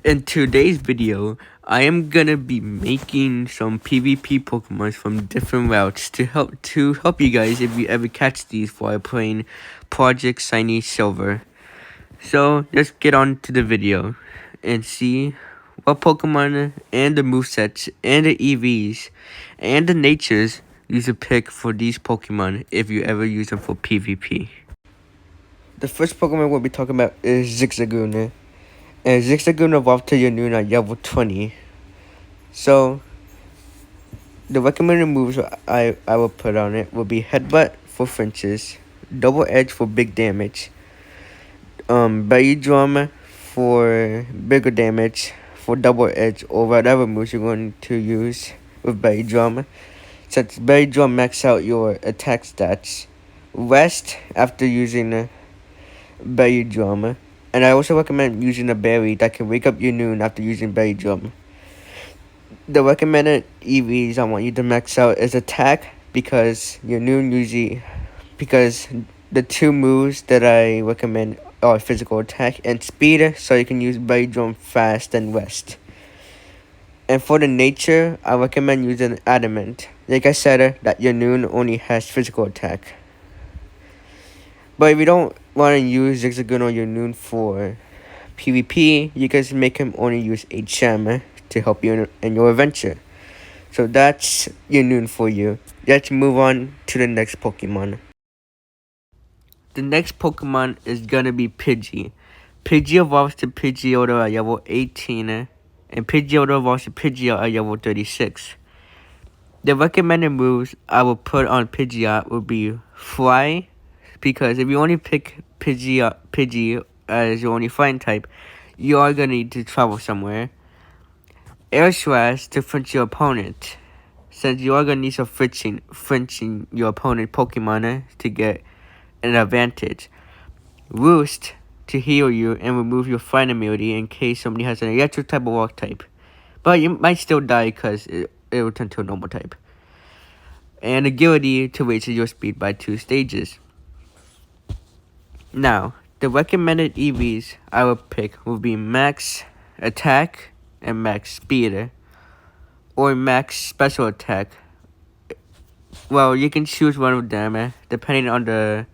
In today's video, I am gonna be making some PvP Pokemon from different routes to help you guys if you ever catch these while playing Project Shiny Silver. So let's get on to the video and see what Pokemon and the movesets and the EVs and the natures you should pick for these Pokemon if you ever use them for PvP. The first Pokemon we'll be talking about is Zigzagoon. And Zigzagoon evolved to Unoon at level 20. So, the recommended moves I will put on it will be Headbutt for flinches, Double Edge for big damage, Belly Drum for bigger damage, for Double Edge, or whatever moves you're going to use with Belly Drum. Since Belly Drum max out your attack stats, rest after using Belly Drum. And I also recommend using a berry that can wake up your noon after using Berry Drum. The recommended EVs I want you to max out is attack because because the two moves that I recommend are physical attack and speed, so you can use Berry Drum fast and rest. And for the nature, I recommend using adamant. Like I said, that your noon only has physical attack. But if you don't want to use Zigzagoon or your noon for PvP, you guys make him only use HM to help you in your adventure. So that's your noon for you. Let's move on to the next Pokemon. The next Pokemon is gonna be Pidgey. Pidgey evolves to Pidgeotto at level 18, and Pidgeotto evolves to Pidgeot at level 36. The recommended moves I will put on Pidgeot will be Fly, because if you only pick Pidgey as your only flying type, you are gonna need to travel somewhere. Air Slash to flinch your opponent, since you are gonna need some flinching your opponent Pokemon to get an advantage. Roost to heal you and remove your flying immunity in case somebody has an electric type or rock type, but you might still die because it will turn to a normal type. And Agility to raise your speed by 2 stages. Now, the recommended EVs I will pick will be Max Attack and Max Speed, or Max Special Attack. Well, you can choose one of them depending on the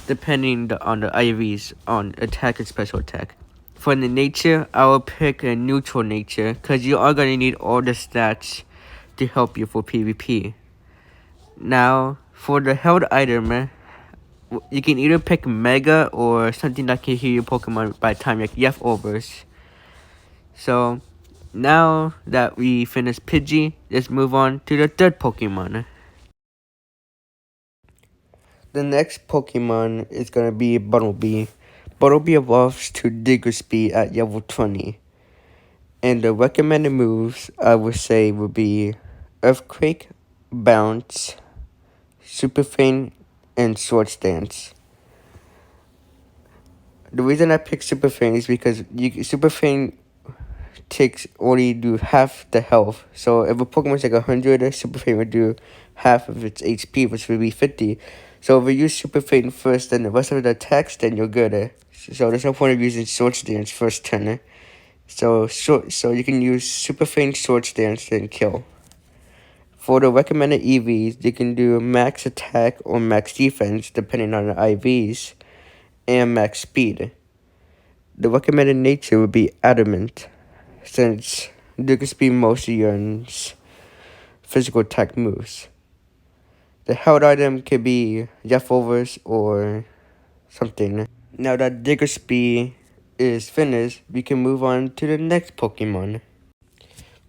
IVs on Attack and Special Attack. For the nature, I will pick a neutral nature because you are gonna need all the stats to help you for PvP. Now, for the held item, you can either pick Mega or something that can heal your Pokemon by the time like leftovers. So, now that we finished Pidgey, let's move on to the third Pokemon. The next Pokemon is gonna be Bumblebee. Bumblebee evolves to Diggersby at level 20. And the recommended moves I would say would be Earthquake, Bounce, Super Feint, and Swords Dance. The reason I picked Super Feint is because Super Feint takes only do half the health. So if a Pokemon's like 100, Super Feint would do half of its HP, which would be 50. So if you use Super Feint first, then the rest of the attacks, then you're good. So there's no point of using Swords Dance first turn. So you can use Super Feint, Swords Dance, then kill. For the recommended EVs, you can do max attack or max defense, depending on the IVs, and max speed. The recommended nature would be adamant, since Diggersby mostly uses physical attack moves. The held item could be leftovers or something. Now that Diggersby is finished, we can move on to the next Pokemon.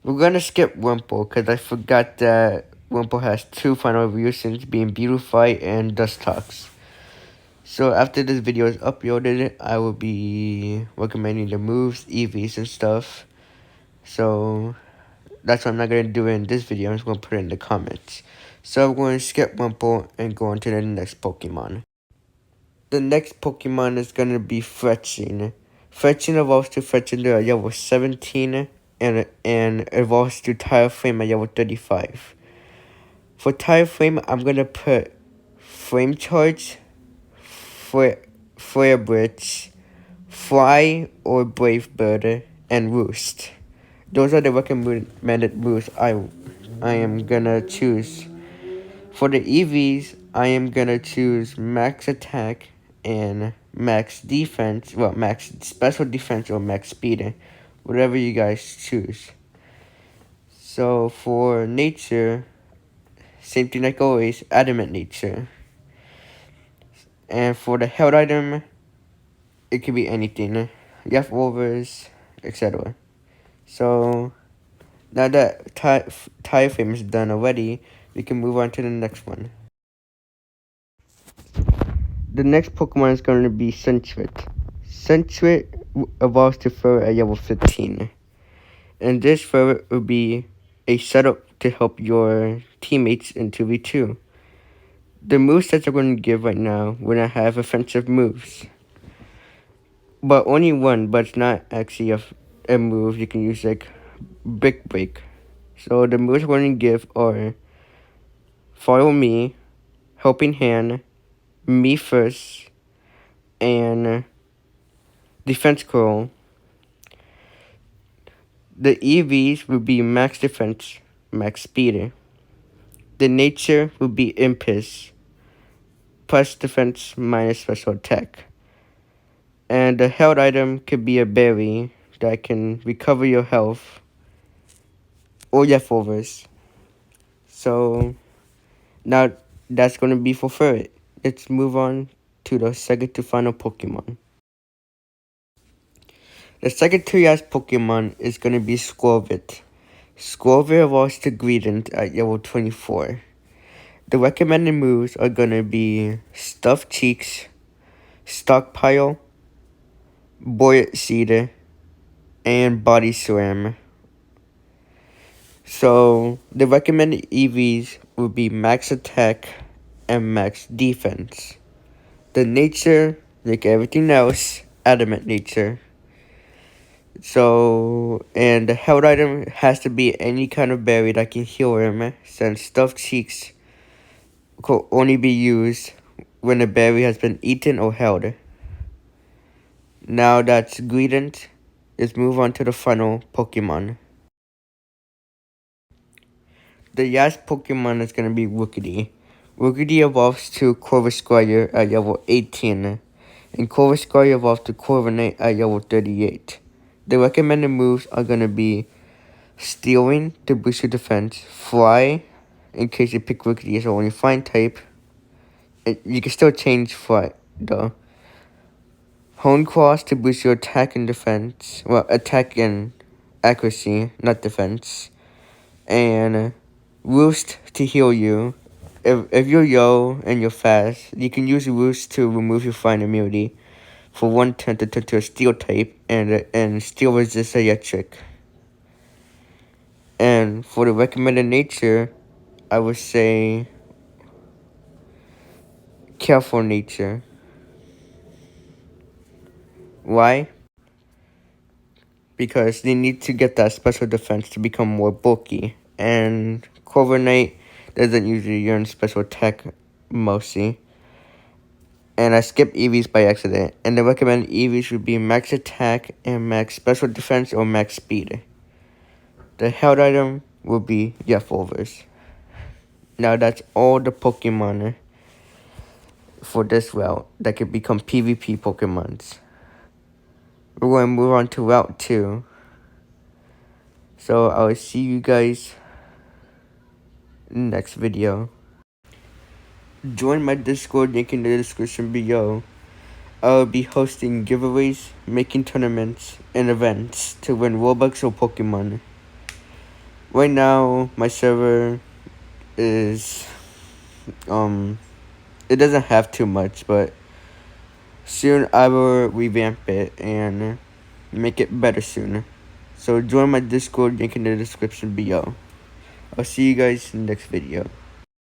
We're gonna skip Wimple because I forgot that Wimple has 2 final evolutions, being Beautify and Dustox. So after this video is uploaded, I will be recommending the moves, EVs, and stuff. So that's what I'm not gonna do in this video. I'm just gonna put it in the comments. So I'm going to skip Wimple and go on to the next Pokemon. The next Pokemon is gonna be Fletching. Fletching evolves to Fletchinder at level 17 and evolves to Tire Flame at level 35. For Tire Flame, I'm gonna put Flame Charge, Flare Blitz, Fly or Brave Bird, and Roost. Those are the recommended moves I am gonna choose. For the EVs, I am gonna choose max attack and max defense. Well, max special defense or max speed, whatever you guys choose. So for nature, same thing like always, adamant nature. And for the held item, it could be anything, leftovers, etc. So now that tire frame is done already, we can move on to the next one. The next Pokemon is going to be Centric. Centric evolves to Ferret at level 15. And this Ferret will be a setup to help your teammates in 2v2. The movesets I'm going to give right now when I have offensive moves. But only one, but it's not actually a move. You can use like Brick Break. So the moves I'm going to give are Follow Me, Helping Hand, Me First, and Defense Curl. The EVs will be Max Defense, Max Speed. The Nature will be Impish, plus Defense minus Special Attack. And the held item could be a berry that can recover your health or leftovers. So now that's going to be for Ferret. Let's move on to the second to final Pokemon. The second to last Pokemon is going to be Scoville. Scoville evolves to Greedent at level 24. The recommended moves are going to be Stuffed Cheeks, Stockpile, Buoyant Seed, and Body Slam. So the recommended EVs will be Max Attack and Max Defense. The nature, like everything else, Adamant Nature. So, and the held item has to be any kind of berry that can heal him, since Stuffed Cheeks could only be used when the berry has been eaten or held. Now that's Greedent, let's move on to the final Pokemon. The last Pokemon is going to be Rookidee. Rookidee evolves to Corvisquire at level 18, and Corvisquire evolves to Corviknight at level 38. The recommended moves are going to be Stealing to boost your defense, Fly, in case you pick Rookidee as only flying type. You can still change Fly, though. Hone Cross to boost your attack and defense. Well, attack and accuracy, not defense. And Roost to heal you. If you're low and you're fast, you can use Roost to remove your flying immunity for 1 turn to turn to a steel type and steel resist electric. And for the recommended nature, I would say Careful Nature. Why? Because they need to get that special defense to become more bulky. And Corviknight doesn't usually earn special attack mostly. And I skipped EVs by accident. And the recommended EVs would be Max Attack and Max Special Defense or Max Speed. The held item will be leftovers. Now that's all the Pokemon for this route that could become PvP Pokemons. We're going to move on to Route 2. So I'll see you guys in the next video. Join my Discord, link in the description below. I'll be hosting giveaways, making tournaments, and events to win Robux or Pokemon. Right now, my server is, it doesn't have too much, but soon I will revamp it and make it better soon. So join my Discord, link in the description below. I'll see you guys in the next video.